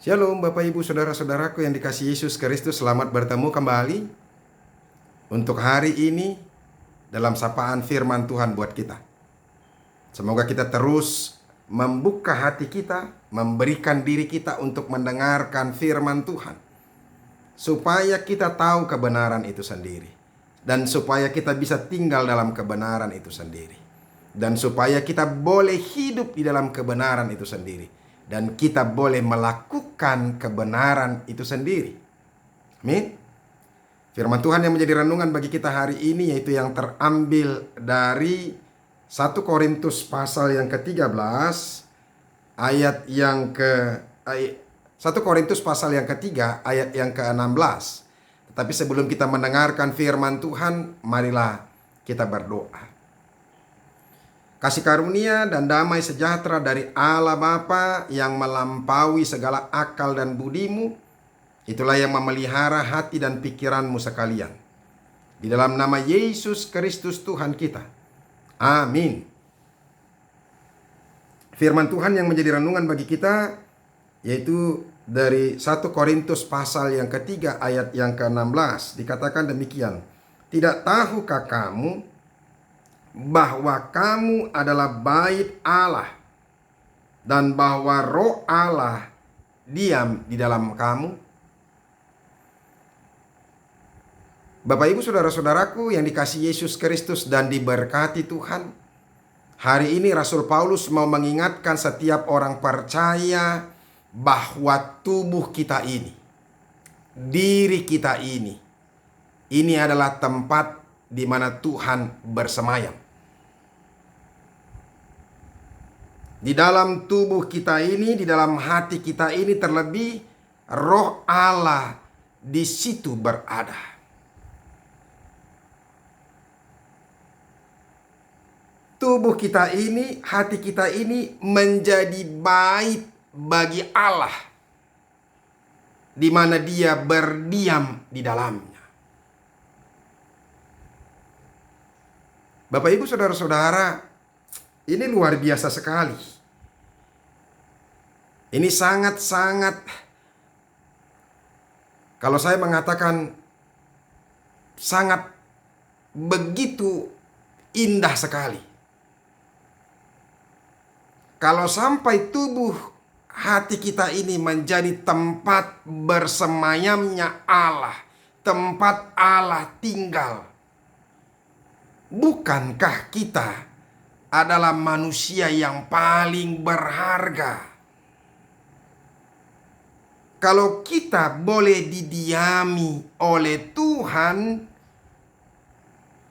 Shalom Bapak Ibu Saudara-saudaraku yang dikasihi Yesus Kristus, selamat bertemu kembali untuk hari ini dalam sapaan firman Tuhan buat kita. Semoga kita terus membuka hati kita, memberikan diri kita untuk mendengarkan firman Tuhan, supaya kita tahu kebenaran itu sendiri, dan supaya kita bisa tinggal dalam kebenaran itu sendiri, dan supaya kita boleh hidup di dalam kebenaran itu sendiri, dan kita boleh melakukan kebenaran itu sendiri. Amin. Firman Tuhan yang menjadi renungan bagi kita hari ini yaitu yang terambil dari 1 Korintus pasal yang ke-13 ayat yang ke 1 Korintus pasal yang ketiga ayat yang ke-16. Tetapi sebelum kita mendengarkan firman Tuhan, marilah kita berdoa. Kasih karunia dan damai sejahtera dari Allah Bapa yang melampaui segala akal dan budimu, itulah yang memelihara hati dan pikiranmu sekalian. Di dalam nama Yesus Kristus Tuhan kita. Amin. Firman Tuhan yang menjadi renungan bagi kita yaitu dari 1 Korintus pasal yang ketiga ayat yang ke-16. Dikatakan demikian. Tidak tahukah kamu bahwa kamu adalah bait Allah dan bahwa Roh Allah diam di dalam kamu? Bapak Ibu Saudara-saudaraku yang dikasihi Yesus Kristus dan diberkati Tuhan, hari ini Rasul Paulus mau mengingatkan setiap orang percaya bahwa tubuh kita ini, diri kita ini adalah tempat di mana Tuhan bersemayam. Di dalam tubuh kita ini, di dalam hati kita ini, terlebih Roh Allah di situ berada. Tubuh kita ini, hati kita ini menjadi bait bagi Allah, di mana Dia berdiam di dalamnya. Bapak Ibu Saudara-saudara, ini luar biasa sekali. Ini sangat-sangat, kalau saya mengatakan sangat begitu indah sekali. Kalau sampai tubuh hati kita ini menjadi tempat bersemayamnya Allah, tempat Allah tinggal. Bukankah kita adalah manusia yang paling berharga? Kalau kita boleh didiami oleh Tuhan,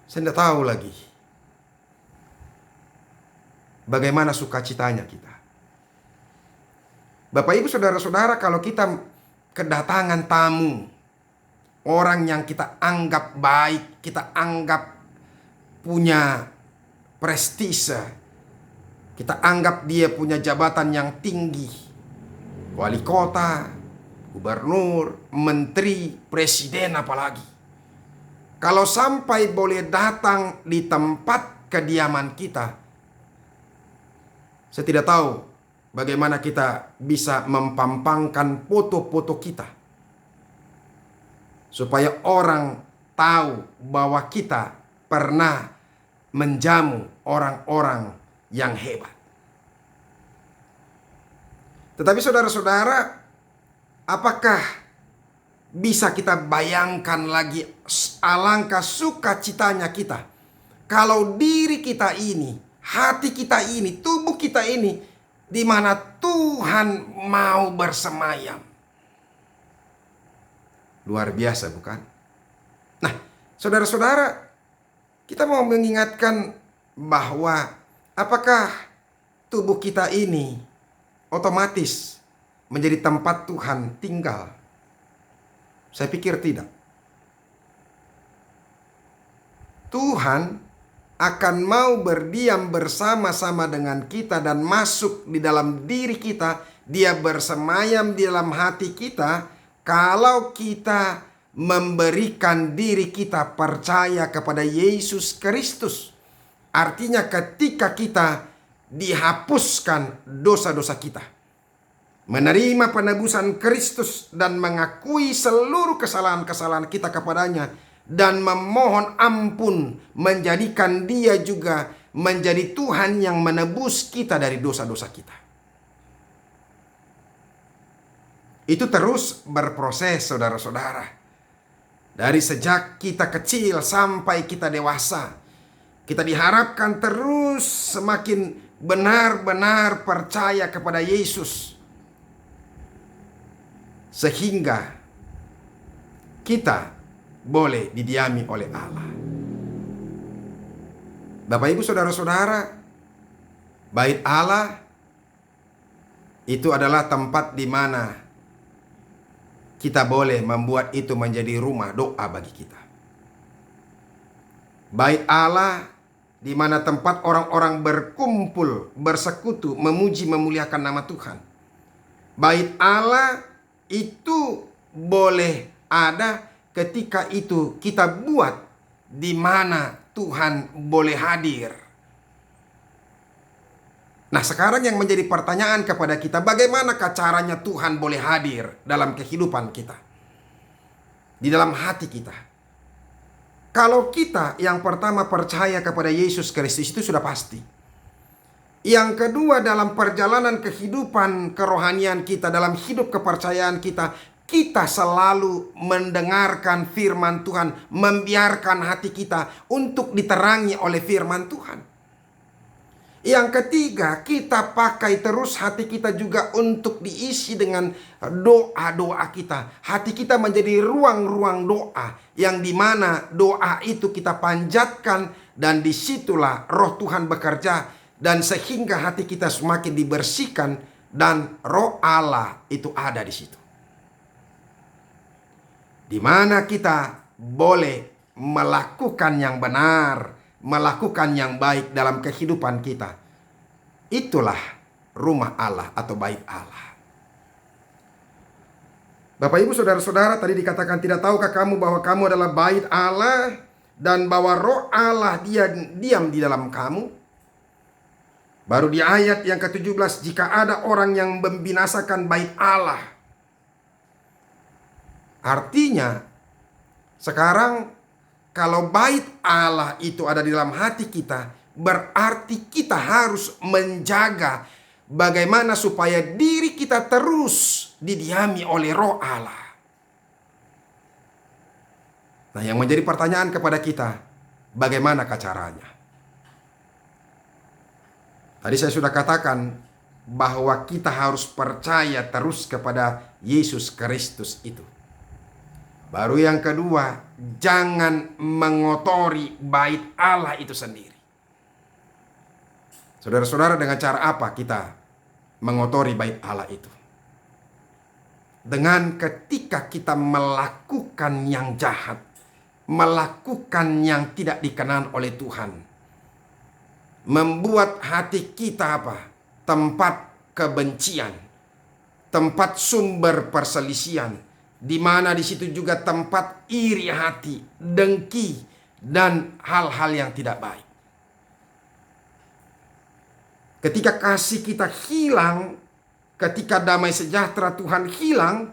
saya tidak tahu lagi bagaimana sukacitanya kita. Bapak Ibu Saudara-saudara, kalau kita kedatangan tamu, orang yang kita anggap baik, kita anggap punya prestise, kita anggap dia punya jabatan yang tinggi, wali kota, gubernur, menteri, presiden apalagi. Kalau sampai boleh datang di tempat kediaman kita, saya tidak tahu bagaimana kita bisa mempampangkan foto-foto kita, supaya orang tahu bahwa kita pernah menjamu orang-orang yang hebat. Tetapi saudara-saudara, apakah bisa kita bayangkan lagi alangkah sukacitanya kita kalau diri kita ini, hati kita ini, tubuh kita ini, di mana Tuhan mau bersemayam. Luar biasa, bukan? Nah, saudara-saudara, kita mau mengingatkan bahwa apakah tubuh kita ini otomatis menjadi tempat Tuhan tinggal? Saya pikir tidak. Tuhan akan mau berdiam bersama-sama dengan kita dan masuk di dalam diri kita. Dia bersemayam di dalam hati kita kalau kita memberikan diri kita percaya kepada Yesus Kristus. Artinya ketika kita dihapuskan dosa-dosa kita, menerima penebusan Kristus dan mengakui seluruh kesalahan-kesalahan kita kepadanya dan memohon ampun, menjadikan Dia juga menjadi Tuhan yang menebus kita dari dosa-dosa kita. Itu terus berproses, saudara-saudara. Dari sejak kita kecil sampai kita dewasa, kita diharapkan terus semakin benar-benar percaya kepada Yesus, sehingga kita boleh didiami oleh Allah. Bapak Ibu saudara-saudara, bait Allah itu adalah tempat di mana kita boleh membuat itu menjadi rumah doa bagi kita. Bait Allah di mana tempat orang-orang berkumpul, bersekutu, memuji, memuliakan nama Tuhan. Bait Allah itu boleh ada ketika itu kita buat di mana Tuhan boleh hadir. Nah, sekarang yang menjadi pertanyaan kepada kita, bagaimanakah caranya Tuhan boleh hadir dalam kehidupan kita, di dalam hati kita? Kalau kita yang pertama percaya kepada Yesus Kristus, itu sudah pasti. Yang kedua, dalam perjalanan kehidupan kerohanian kita, dalam hidup kepercayaan kita, kita selalu mendengarkan firman Tuhan, membiarkan hati kita untuk diterangi oleh firman Tuhan. Yang ketiga, kita pakai terus hati kita juga untuk diisi dengan doa-doa kita. Hati kita menjadi ruang-ruang doa, yang dimana doa itu kita panjatkan, dan disitulah roh Tuhan bekerja, dan sehingga hati kita semakin dibersihkan, dan roh Allah itu ada di situ. Di mana kita boleh melakukan yang benar, melakukan yang baik dalam kehidupan kita. Itulah rumah Allah atau bait Allah. Bapak Ibu saudara-saudara, tadi dikatakan, tidak tahukah kamu bahwa kamu adalah bait Allah dan bahwa roh Allah dia diam di dalam kamu? Baru di ayat yang ke-17, jika ada orang yang membinasakan bait Allah. Artinya sekarang kalau bait Allah itu ada di dalam hati kita, berarti kita harus menjaga bagaimana supaya diri kita terus didiami oleh roh Allah. Nah, yang menjadi pertanyaan kepada kita, bagaimanakah caranya? Tadi saya sudah katakan bahwa kita harus percaya terus kepada Yesus Kristus itu. Baru yang kedua, jangan mengotori bait Allah itu sendiri. Saudara-saudara, dengan cara apa kita mengotori bait Allah itu? Dengan ketika kita melakukan yang jahat, melakukan yang tidak dikenal oleh Tuhan. Membuat hati kita apa? Tempat kebencian, tempat sumber perselisihan, di mana di situ juga tempat iri hati, dengki, dan hal-hal yang tidak baik. Ketika kasih kita hilang, ketika damai sejahtera Tuhan hilang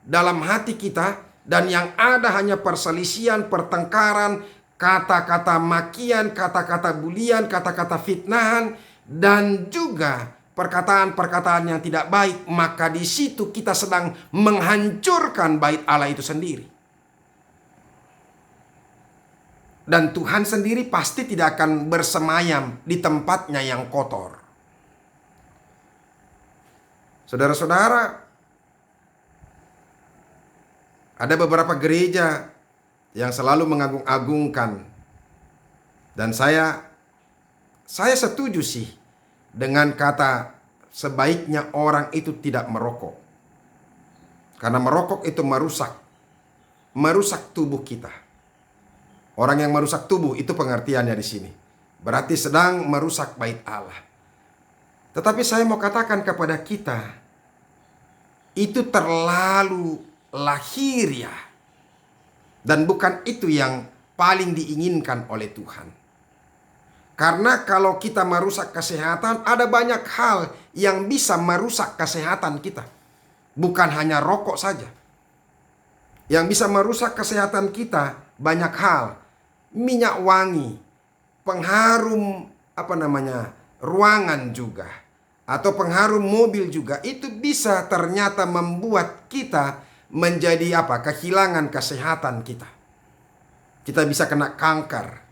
dalam hati kita, dan yang ada hanya perselisihan, pertengkaran, kata-kata makian, kata-kata bulian, kata-kata fitnahan, dan juga perkataan-perkataan yang tidak baik, maka di situ kita sedang menghancurkan bait Allah itu sendiri. Dan Tuhan sendiri pasti tidak akan bersemayam di tempatnya yang kotor. Saudara-saudara, ada beberapa gereja yang selalu mengagung-agungkan, dan saya setuju sih dengan kata sebaiknya orang itu tidak merokok. Karena merokok itu merusak tubuh kita. Orang yang merusak tubuh itu pengertiannya di sini. Berarti sedang merusak bait Allah. Tetapi saya mau katakan kepada kita, itu terlalu lahiriah. Dan bukan itu yang paling diinginkan oleh Tuhan. Karena kalau kita merusak kesehatan, ada banyak hal yang bisa merusak kesehatan kita. Bukan hanya rokok saja. Yang bisa merusak kesehatan kita banyak hal. Minyak wangi, pengharum ruangan juga, atau pengharum mobil juga, itu bisa ternyata membuat kita menjadi kehilangan kesehatan kita. Kita bisa kena kanker.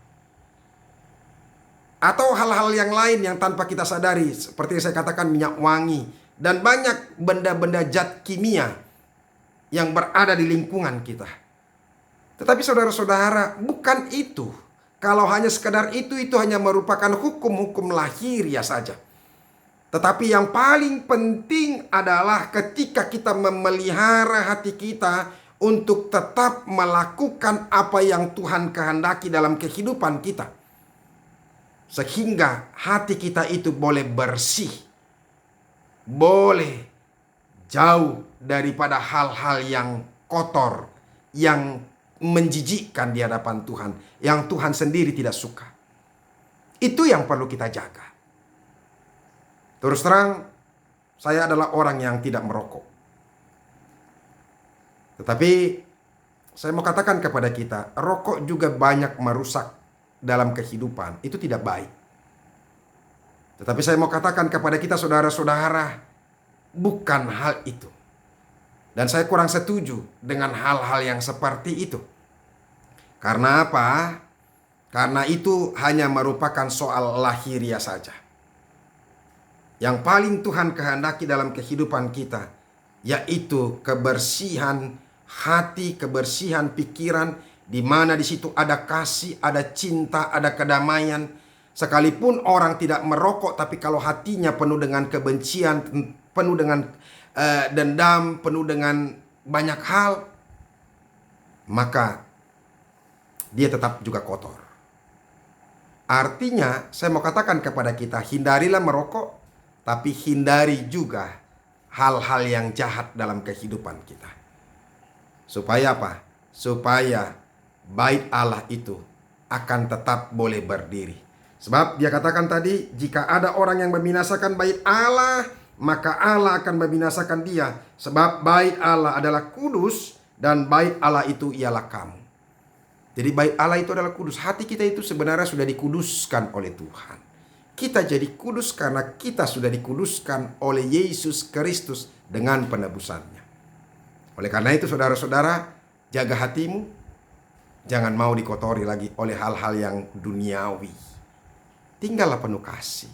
Atau hal-hal yang lain yang tanpa kita sadari, seperti yang saya katakan minyak wangi. Dan banyak benda-benda zat kimia yang berada di lingkungan kita. Tetapi saudara-saudara, bukan itu. Kalau hanya sekedar itu hanya merupakan hukum-hukum lahiriah saja. Tetapi yang paling penting adalah ketika kita memelihara hati kita untuk tetap melakukan apa yang Tuhan kehendaki dalam kehidupan kita. Sehingga hati kita itu boleh bersih, boleh jauh daripada hal-hal yang kotor, yang menjijikkan di hadapan Tuhan, yang Tuhan sendiri tidak suka. Itu yang perlu kita jaga. Terus terang, saya adalah orang yang tidak merokok. Tetapi saya mau katakan kepada kita, rokok juga banyak merusak dalam kehidupan. Itu tidak baik. Tetapi saya mau katakan kepada kita saudara-saudara, bukan hal itu. Dan saya kurang setuju dengan hal-hal yang seperti itu. Karena apa? Karena itu hanya merupakan soal lahiriah saja. Yang paling Tuhan kehendaki dalam kehidupan kita, yaitu kebersihan hati, kebersihan pikiran, di mana di situ ada kasih, ada cinta, ada kedamaian. Sekalipun orang tidak merokok, tapi kalau hatinya penuh dengan kebencian, penuh dengan dendam, penuh dengan banyak hal, maka dia tetap juga kotor. Artinya, saya mau katakan kepada kita, hindarilah merokok, tapi hindari juga hal-hal yang jahat dalam kehidupan kita. Supaya apa? Supaya bait Allah itu akan tetap boleh berdiri. Sebab dia katakan tadi, jika ada orang yang membinasakan bait Allah, maka Allah akan membinasakan dia. Sebab bait Allah adalah kudus dan bait Allah itu ialah kamu. Jadi bait Allah itu adalah kudus. Hati kita itu sebenarnya sudah dikuduskan oleh Tuhan. Kita jadi kudus karena kita sudah dikuduskan oleh Yesus Kristus dengan penebusannya. Oleh karena itu saudara-saudara, jaga hatimu. Jangan mau dikotori lagi oleh hal-hal yang duniawi. Tinggallah penuh kasih.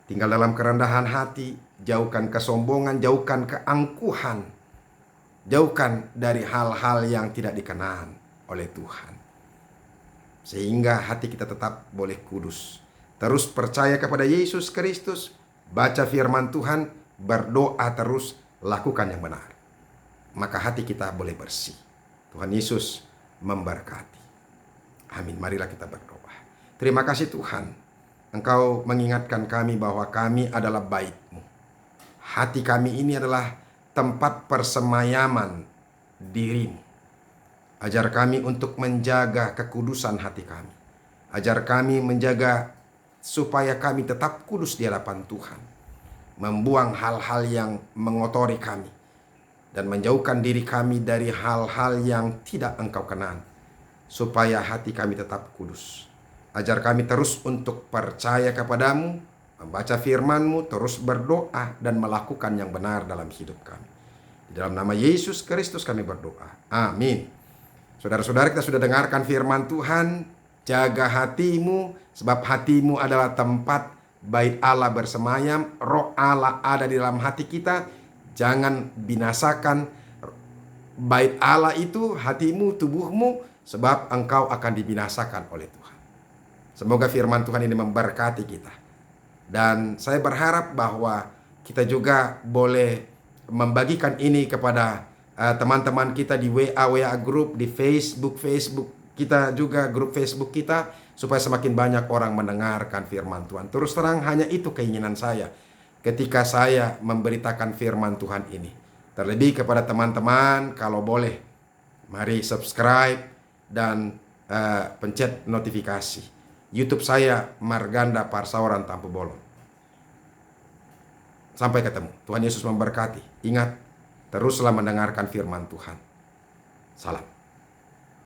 Tinggal dalam kerendahan hati. Jauhkan kesombongan, jauhkan keangkuhan. Jauhkan dari hal-hal yang tidak dikenan oleh Tuhan. Sehingga hati kita tetap boleh kudus. Terus percaya kepada Yesus Kristus. Baca firman Tuhan. Berdoa terus. Lakukan yang benar. Maka hati kita boleh bersih. Tuhan Yesus memberkati. Amin. Marilah kita berdoa. Terima kasih Tuhan. Engkau mengingatkan kami bahwa kami adalah bait-Mu. Hati kami ini adalah tempat persemayaman diri-Mu. Ajar kami untuk menjaga kekudusan hati kami. Ajar kami menjaga supaya kami tetap kudus di hadapan Tuhan. Membuang hal-hal yang mengotori kami. Dan menjauhkan diri kami dari hal-hal yang tidak Engkau kenan. Supaya hati kami tetap kudus. Ajar kami terus untuk percaya kepadamu, membaca firman-Mu, terus berdoa dan melakukan yang benar dalam hidup kami. Di dalam nama Yesus Kristus kami berdoa. Amin. Saudara-saudara, kita sudah dengarkan firman Tuhan. Jaga hatimu, sebab hatimu adalah tempat bait Allah bersemayam. Roh Allah ada di dalam hati kita. Jangan binasakan bait Allah itu, hatimu, tubuhmu, sebab engkau akan dibinasakan oleh Tuhan. Semoga firman Tuhan ini memberkati kita. Dan saya berharap bahwa kita juga boleh membagikan ini kepada teman-teman kita di WA group, di Facebook kita juga, grup Facebook kita, supaya semakin banyak orang mendengarkan firman Tuhan. Terus terang, hanya itu keinginan saya ketika saya memberitakan firman Tuhan ini. Terlebih kepada teman-teman, kalau boleh, mari subscribe dan pencet notifikasi. YouTube saya Marganda Parsawaran Tampu Bolon. Sampai ketemu. Tuhan Yesus memberkati. Ingat, teruslah mendengarkan firman Tuhan. Salam.